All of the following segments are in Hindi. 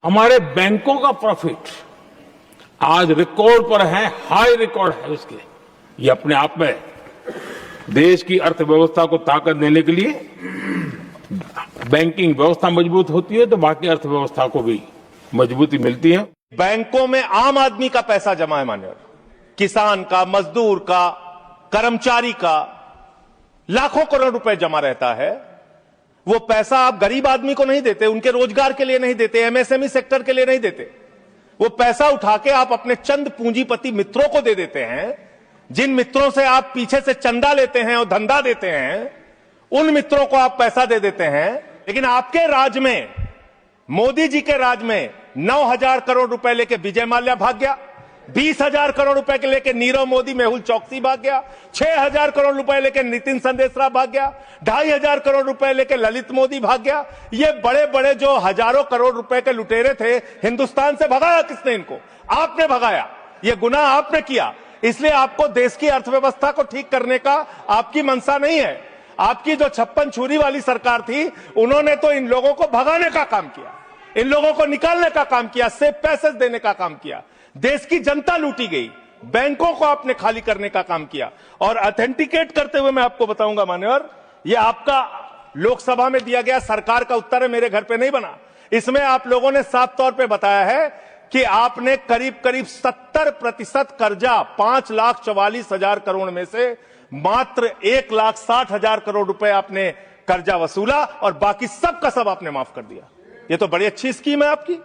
हमारे बैंकों का प्रॉफिट आज रिकॉर्ड पर है, हाई रिकॉर्ड है उसके। ये अपने आप में देश की अर्थव्यवस्था को ताकत देने के लिए बैंकिंग व्यवस्था मजबूत होती है तो बाकी अर्थव्यवस्था को भी मजबूती मिलती है। बैंकों में आम आदमी का पैसा जमा है मान्यवर, किसान का, मजदूर का, कर्मचारी का लाखों करोड़ रुपए जमा रहता है। वो पैसा आप गरीब आदमी को नहीं देते, उनके रोजगार के लिए नहीं देते, एमएसएमई सेक्टर के लिए नहीं देते। वो पैसा उठा के आप अपने चंद पूंजीपति मित्रों को दे देते हैं। जिन मित्रों से आप पीछे से चंदा लेते हैं और धंधा देते हैं, उन मित्रों को आप पैसा दे देते हैं। लेकिन आपके राज में, मोदी जी के राज में 9,000 करोड़ रुपए लेके विजय माल्या भाग गया, 20,000 करोड़ रुपए के लेके नीरव मोदी, मेहुल चौकसी भाग गया, 6,000 करोड़ रुपए लेके नितिन संदेशरा भाग गया, 2,500 करोड़ रुपए लेके ललित मोदी भाग गया। ये बड़े बड़े जो हजारों करोड़ रुपए के लुटेरे थे, हिंदुस्तान से भगाया किसने इनको? आपने भगाया। ये गुनाह आपने किया। इसलिए आपको देश की अर्थव्यवस्था को ठीक करने का आपकी मंशा नहीं है। आपकी जो 56 छुरी वाली सरकार थी, उन्होंने तो इन लोगों को भगाने का काम किया, इन लोगों को निकालने का काम किया, सेफ पैसेज देने का काम किया। देश की जनता लूटी गई, बैंकों को आपने खाली करने का काम किया। और ऑथेंटिकेट करते हुए मैं आपको बताऊंगा मान्यवर, ये आपका लोकसभा में दिया गया सरकार का उत्तर है, मेरे घर पे नहीं बना। इसमें आप लोगों ने साफ तौर पे बताया है कि आपने करीब करीब 70% कर्जा 5,44,000 करोड़ में से मात्र 1,60,000 करोड़ रुपए आपने कर्जा वसूला और बाकी सब का सब आपने माफ कर दिया। ये तो बड़ी अच्छी स्कीम है आपकी,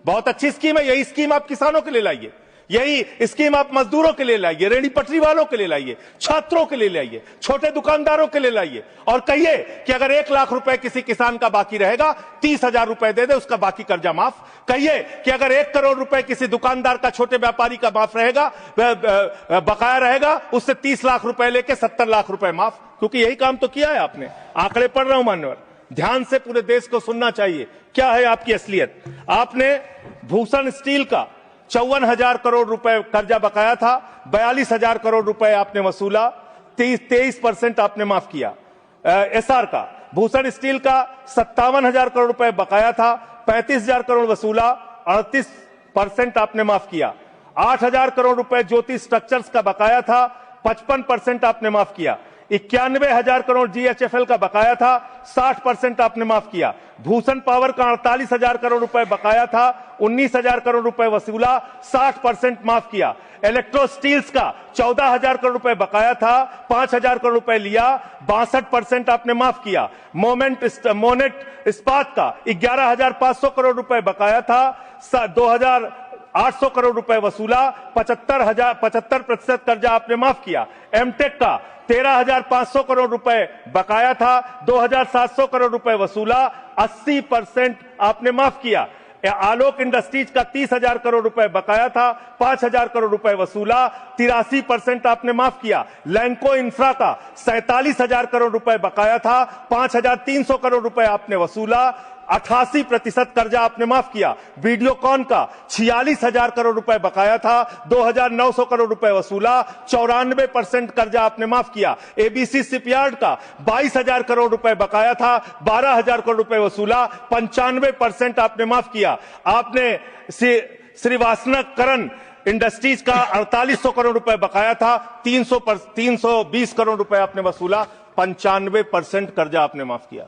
बहुत अच्छी स्कीम है। यही स्कीम आप किसानों के लिए लाइए, यही स्कीम आप मजदूरों के लिए लाइए, रेहड़ी पटरी वालों के लिए लाइए, छात्रों के लिए लाइए, छोटे दुकानदारों के लिए लाइए और कहिए कि अगर 1 लाख रुपए किसी किसान का बाकी रहेगा, 30,000 रुपए दे दे, उसका बाकी कर्जा माफ। कहिए कि अगर 1 करोड़ रुपए किसी दुकानदार का, छोटे व्यापारी का माफ रहेगा, बकाया रहेगा, उससे 30 लाख रुपए लेके 70 लाख रुपए माफ। क्योंकि यही काम तो किया है आपने। आंकड़े पढ़ रहा हूं मान्यवर, ध्यान से पूरे देश को सुनना चाहिए क्या है आपकी असलियत। आपने भूषण स्टील का 54,000 करोड़ रुपए कर्जा बकाया था, 42,000 करोड़ रुपए आपने वसूला, 23% आपने माफ किया। एसआर का, भूषण स्टील का 57,000 करोड़ रुपए बकाया था, 35,000 करोड़ वसूला, 38% आपने माफ किया। 8,000 करोड़ रुपए ज्योति स्ट्रक्चर्स का बकाया था, 55% आपने माफ किया। 91,000 करोड़ जीएचएफएल का बकाया था, 60% आपने माफ किया। भूषण पावर का 48,000 करोड़ रुपए बकाया था, 19,000 करोड़ रुपए वसूला, 60% माफ किया। इलेक्ट्रो स्टील्स का 14,000 करोड़ रुपए बकाया था, 5,000 करोड़ रुपए लिया, 62% आपने माफ किया। मोनेट इस्पात का 11,500 करोड़ रुपए बकाया था, 2,800 करोड़ रुपए वसूला, 75% कर्जा आपने माफ किया। एमटेक का 13,500 करोड़ रुपए बकाया था, 2,700 करोड़ रुपए वसूला, 80% आपने माफ किया। आलोक इंडस्ट्रीज का 30,000 करोड़ रुपए बकाया था, 5,000 करोड़ रुपए वसूला, 83% आपने माफ किया। लैंको इंफ्रा का 47,000 करोड़ रुपए बकाया था, 5,300 करोड़ रुपए आपने वसूला, 88% कर्जा आपने माफ किया। वीडियोकॉन का 46,000 करोड़ रुपए बकाया था, 2,900 करोड़ रुपए वसूला, 94% कर्जा आपने माफ किया। एबीसी शिपयार्ड का 22,000 करोड़ रुपए बकाया था, 12,000 करोड़ रुपए वसूला, 95% आपने माफ किया। आपने श्रीवास्तव इंडस्ट्रीज का 4,800 करोड़ रुपए बकाया था, 320 करोड़ रुपए आपने वसूला, 95% कर्जा आपने माफ किया।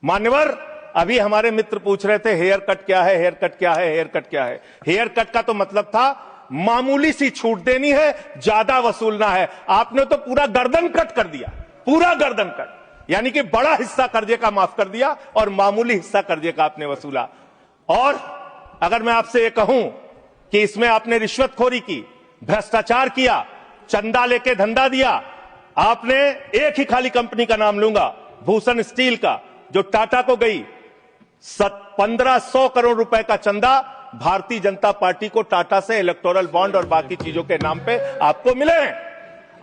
मान्यवर, अभी हमारे मित्र पूछ रहे थे हेयर कट क्या है, हेयर कट क्या है, हेयर कट क्या है। हेयर कट का तो मतलब था मामूली सी छूट देनी है, ज्यादा वसूलना है। आपने तो पूरा गर्दन कट कर दिया, पूरा गर्दन कट, यानी कि बड़ा हिस्सा कर्जे का माफ कर दिया और मामूली हिस्सा कर्जे का आपने वसूला। और अगर मैं आपसे ये कहूं कि इसमें आपने रिश्वतखोरी की, भ्रष्टाचार किया, चंदा लेके धंधा दिया, आपने एक ही खाली कंपनी का नाम लूंगा, भूषण स्टील का, जो टाटा को गई, 1,500 करोड़ रुपए का चंदा भारतीय जनता पार्टी को टाटा से इलेक्टोरल बॉन्ड और बाकी चीजों के नाम पे आपको मिले हैं।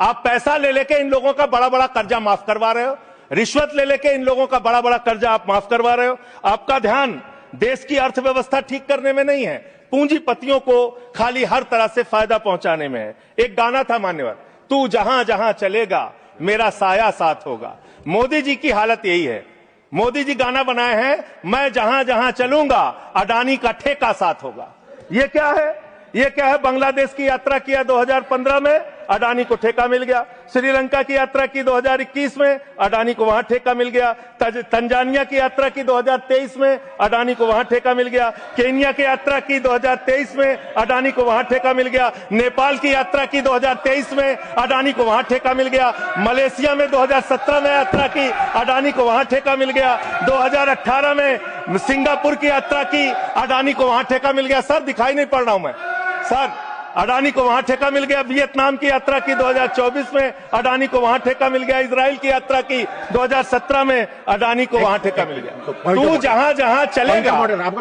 आप पैसा ले लेके इन लोगों का बड़ा बड़ा कर्जा माफ करवा रहे हो, रिश्वत ले लेके इन लोगों का बड़ा बड़ा कर्जा आप माफ करवा रहे हो। आपका ध्यान देश की अर्थव्यवस्था ठीक करने में नहीं है, पूंजीपतियों को खाली हर तरह से फायदा पहुंचाने में है। एक गाना था मान्यवर, तू जहां जहां चलेगा मेरा साया साथ होगा। मोदी जी की हालत यही है। मोदी जी गाना बनाए हैं, मैं जहां जहां चलूंगा अडानी का ठेका साथ होगा। ये क्या है? ये क्या है? बांग्लादेश की यात्रा किया 2015 में, अडानी को ठेका मिल गया। श्रीलंका की यात्रा की 2021 में, अडानी को वहां ठेका मिल गया। तंजानिया की यात्रा की 2023 में, अडानी को वहां ठेका मिल गया। केन्या की यात्रा की 2023 में, अडानी को वहां ठेका मिल गया। नेपाल की यात्रा की 2023 में, अडानी को वहां ठेका मिल गया। मलेशिया में 2017 में यात्रा की, अडानी को वहां ठेका मिल गया। 2018 में सिंगापुर की यात्रा की, अडानी को वहां ठेका मिल गया। सर दिखाई नहीं पड़ रहा हूं मैं सर, अडानी को वहां ठेका मिल गया। वियतनाम की यात्रा की 2024 में, अडानी को वहां ठेका मिल गया। इजराइल की यात्रा की 2017 में, अडानी को वहां ठेका मिल गया। तू जहां जहां चलेगा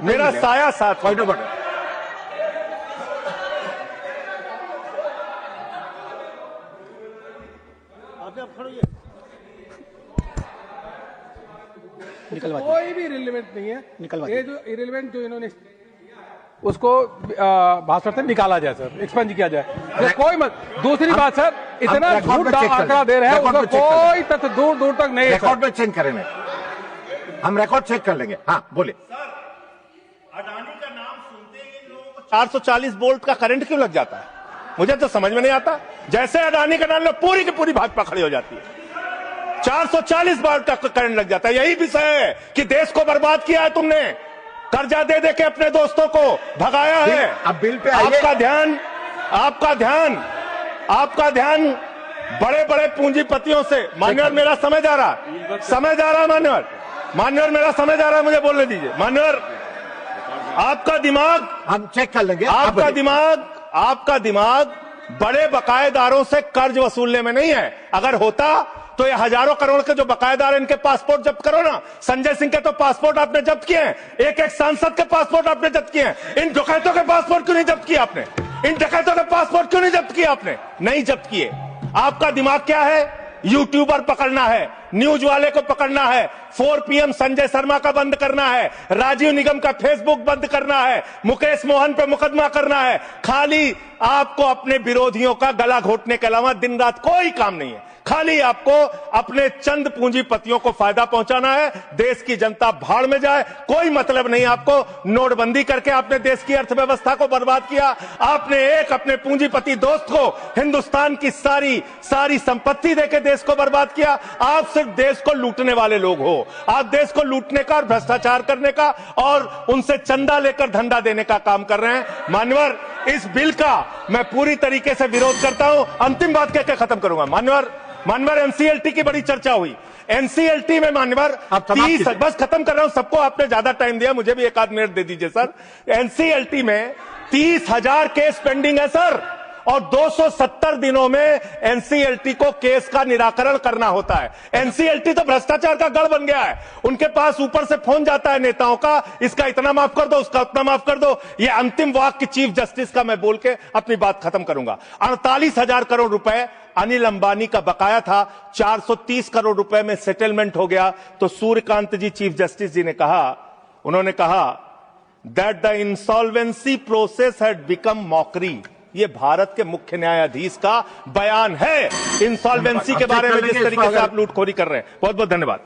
मेरा साया साथ। कोई भी रिलेवेंट नहीं है। ये जो इरेलीवेंट जो इन्होंने उसको भाषण से निकाला जाए सर, एक्सपंज किया जाए। कोई मत। दूसरी बात सर, इतना झूठ आंकड़ा दे रहे हैं, उसका कोई तथ्य दूर दूर तक नहीं है। रिकॉर्ड में चेक करेंगे, हम रिकॉर्ड चेक कर लेंगे। हाँ बोले। अडानी का नाम सुनते ही इन लोगों को 440 वोल्ट का करंट क्यों लग जाता है? मुझे तो समझ में नहीं आता। जैसे अडानी का नाम लो, पूरी की पूरी भाजपा खड़ी हो जाती है। 440 वोल्ट का करंट लग जाता है। यही विषय है कि देश को बर्बाद किया है तुमने, कर्जा दे दे के अपने दोस्तों को भगाया है। अब बिल पे आपका ध्यान बड़े बड़े पूंजीपतियों से। मान्यवर मेरा समय जा रहा है मान्यवर मेरा समय जा रहा है, मुझे बोलने दीजिए। मान्यवर आपका दिमाग, हम चेक कर लेंगे। आपका दिमाग बड़े बकायेदारों से कर्ज वसूलने में नहीं है। अगर होता तो ये हजारों करोड़ के जो बकायेदार इनके पासपोर्ट जब्त करो ना। संजय सिंह के तो पासपोर्ट आपने जब्त किए हैं, एक एक सांसद के पासपोर्ट आपने जब्त किए हैं। इन डकैतों के पासपोर्ट क्यों नहीं जब्त किया आपने? इन डकैतों के पासपोर्ट क्यों नहीं जब्त किया आपने? नहीं जब्त किए। आपका दिमाग क्या है? यूट्यूबर पकड़ना है, न्यूज वाले को पकड़ना है, 4 PM संजय शर्मा का बंद करना है, राजीव निगम का फेसबुक बंद करना है, मुकेश मोहन पे मुकदमा करना है। खाली आपको अपने विरोधियों का गला घोटने के अलावा दिन रात कोई काम नहीं है। खाली आपको अपने चंद पूंजीपतियों को फायदा पहुंचाना है। देश की जनता भाड़ में जाए, कोई मतलब नहीं आपको। नोटबंदी करके आपने देश की अर्थव्यवस्था को बर्बाद किया। आपने एक अपने पूंजीपति दोस्त को हिंदुस्तान की सारी संपत्ति देके देश को बर्बाद किया। आप सिर्फ देश को लूटने वाले लोग हो। आप देश को लूटने का और भ्रष्टाचार करने का और उनसे चंदा लेकर धंधा देने का काम कर रहे हैं। मान्यवर, इस बिल का मैं पूरी तरीके से विरोध करता हूं। अंतिम बात कहकर खत्म करूंगा। मान्यवर एनसीएलटी की बड़ी चर्चा हुई। एनसीएलटी में मान्यवर 30, बस खत्म कर रहा हूं। सबको आपने ज्यादा टाइम दिया, मुझे भी एक आध मिनट दे दीजिए सर। एनसीएलटी में 30,000 केस पेंडिंग है सर, और 270 दिनों में एनसीएलटी को केस का निराकरण करना होता है। एनसीएलटी तो भ्रष्टाचार का गढ़ बन गया है। उनके पास ऊपर से फोन जाता है नेताओं का, इसका इतना माफ कर दो, उसका उतना माफ कर दो। ये अंतिम वाक्य चीफ जस्टिस का मैं बोल के अपनी बात खत्म करूंगा। 48,000 करोड़ रुपए अनिल अंबानी का बकाया था, 430 करोड़ रुपए में सेटलमेंट हो गया। तो सूर्यकांत जी चीफ जस्टिस जी ने कहा, उन्होंने कहा that the insolvency process had become mockery. ये भारत के मुख्य न्यायाधीश का बयान है इंसॉल्वेंसी के बारे में, जिस तरीके से आप लूटखोरी कर रहे हैं। बहुत बहुत धन्यवाद।